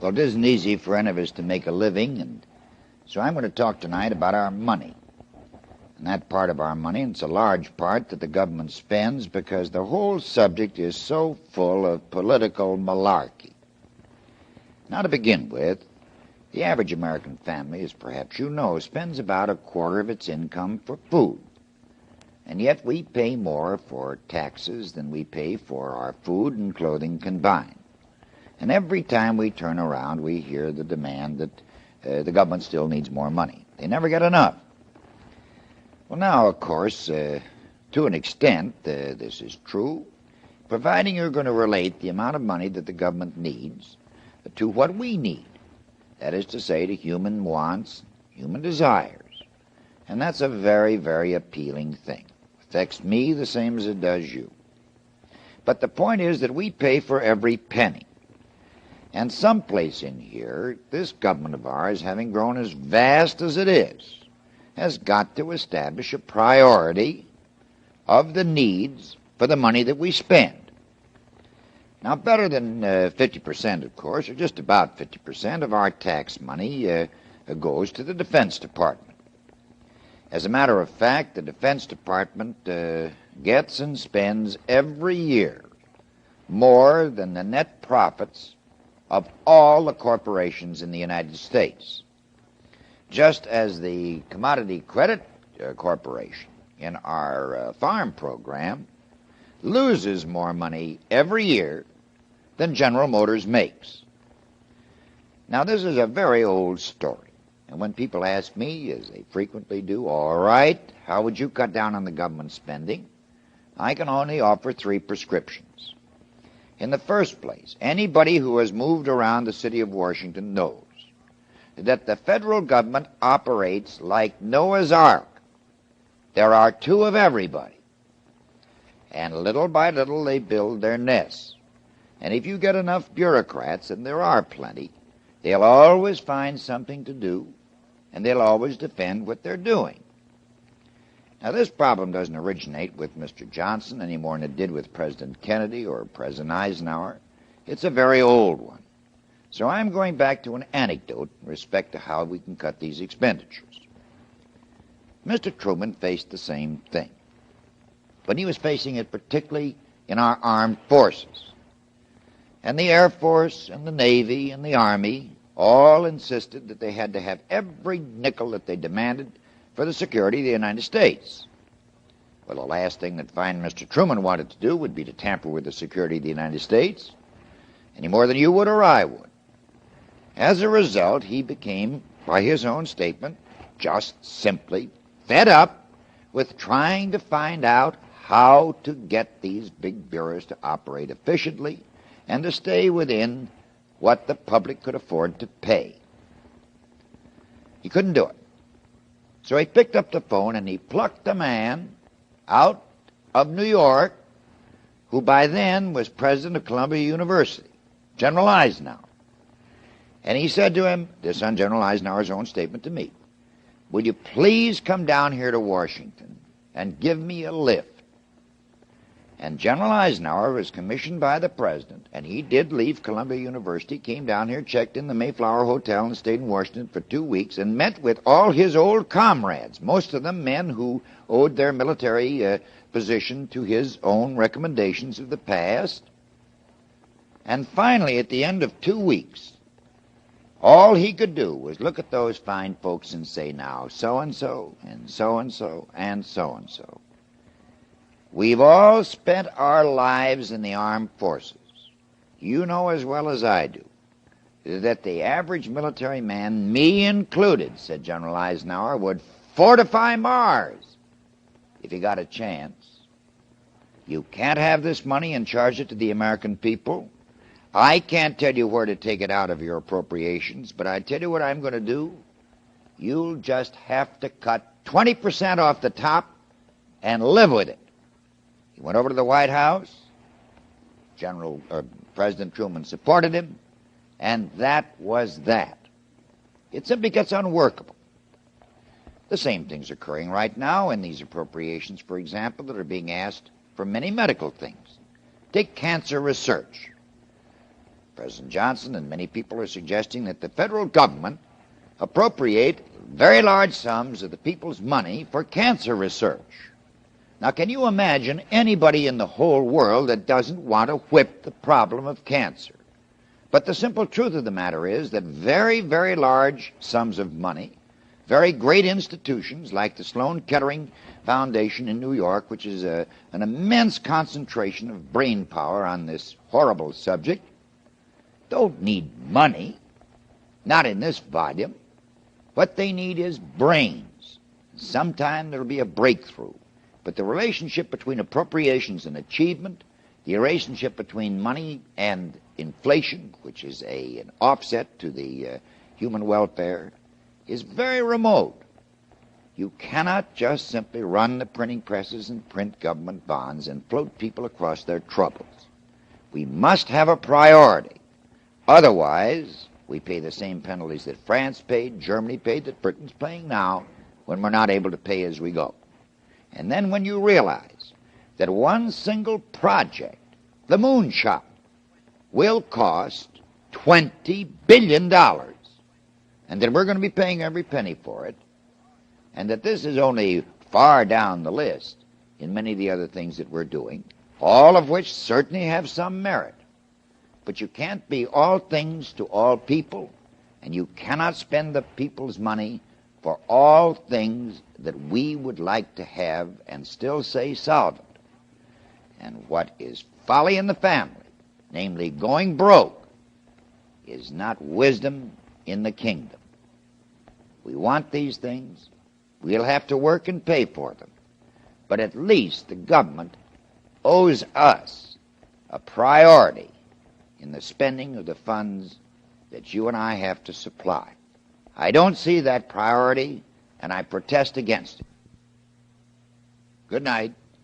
Well, it isn't easy for any of us to make a living, and so I'm going to talk tonight about our money. And that part of our money, and it's a large part that the government spends because the whole subject is so full of political malarkey. Now, to begin with, the average American family, as perhaps you know, spends about a quarter of its income for food. And yet we pay more for taxes than we pay for our food and clothing combined. And every time we turn around, we hear the demand that the government still needs more money. They never get enough. Well, now, of course, to an extent, this is true, providing you're going to relate the amount of money that the government needs to what we need. That is to say, to human wants, human desires. And that's a very, very appealing thing. It affects me the same as it does you. But the point is that we pay for every penny. And someplace in here, this government of ours, having grown as vast as it is, has got to establish a priority of the needs for the money that we spend. Now, better than 50%, of course, or just about 50% of our tax money goes to the Defense Department. As a matter of fact, the Defense Department gets and spends every year more than the net profits of all the corporations in the United States. Just as the Commodity Credit Corporation in our farm program loses more money every year than General Motors makes. Now, this is a very old story, and when people ask me, as they frequently do, all right, how would you cut down on the government spending? I can only offer three prescriptions. In the first place, anybody who has moved around the city of Washington knows that the federal government operates like Noah's Ark. There are two of everybody. And little by little they build their nests. And if you get enough bureaucrats, and there are plenty, they'll always find something to do, and they'll always defend what they're doing. Now, this problem doesn't originate with Mr. Johnson any more than it did with President Kennedy or President Eisenhower. It's a very old one. So I'm going back to an anecdote in respect to how we can cut these expenditures. Mr. Truman faced the same thing, but he was facing it particularly in our armed forces. And the Air Force and the Navy and the Army all insisted that they had to have every nickel that they demanded for the security of the United States. Well, the last thing that fine Mr. Truman wanted to do would be to tamper with the security of the United States, any more than you would or I would. As a result, he became, by his own statement, just simply fed up with trying to find out how to get these big bureaus to operate efficiently and to stay within what the public could afford to pay. He couldn't do it. So he picked up the phone and he plucked a man out of New York who by then was president of Columbia University, General Eisenhower. And he said to him, this on General Eisenhower's own statement to me, "Will you please come down here to Washington and give me a lift?" And General Eisenhower was commissioned by the president, and he did leave Columbia University, came down here, checked in the Mayflower Hotel, and stayed in Washington for 2 weeks, and met with all his old comrades, most of them men who owed their military position to his own recommendations of the past. And finally, at the end of 2 weeks, all he could do was look at those fine folks and say, now, so-and-so, and so-and-so, and so-and-so. We've all spent our lives in the armed forces. You know as well as I do that the average military man, me included, said General Eisenhower, would fortify Mars if he got a chance. You can't have this money and charge it to the American people. I can't tell you where to take it out of your appropriations, but I tell you what I'm going to do. You'll just have to cut 20% off the top and live with it. He went over to the White House. President Truman supported him, and that was that. It simply gets unworkable. The same thing's occurring right now in these appropriations, for example, that are being asked for many medical things. Take cancer research. President Johnson and many people are suggesting that the federal government appropriate very large sums of the people's money for cancer research. Now, can you imagine anybody in the whole world that doesn't want to whip the problem of cancer? But the simple truth of the matter is that very, very large sums of money, very great institutions like the Sloan Kettering Foundation in New York, which is an immense concentration of brain power on this horrible subject, don't need money, not in this volume. What they need is brains. Sometime there'll be a breakthrough. But the relationship between appropriations and achievement, the relationship between money and inflation, which is an offset to the human welfare, is very remote. You cannot just simply run the printing presses and print government bonds and float people across their troubles. We must have a priority. Otherwise, we pay the same penalties that France paid, Germany paid, that Britain's paying now, when we're not able to pay as we go. And then when you realize that one single project, the moonshot, will cost $20 billion, and that we're going to be paying every penny for it, and that this is only far down the list in many of the other things that we're doing, all of which certainly have some merit. But you can't be all things to all people, and you cannot spend the people's money for all things that we would like to have and still say solvent. And what is folly in the family, namely going broke, is not wisdom in the kingdom. We want these things. We'll have to work and pay for them. But at least the government owes us a priority in the spending of the funds that you and I have to supply. I don't see that priority, and I protest against it. Good night.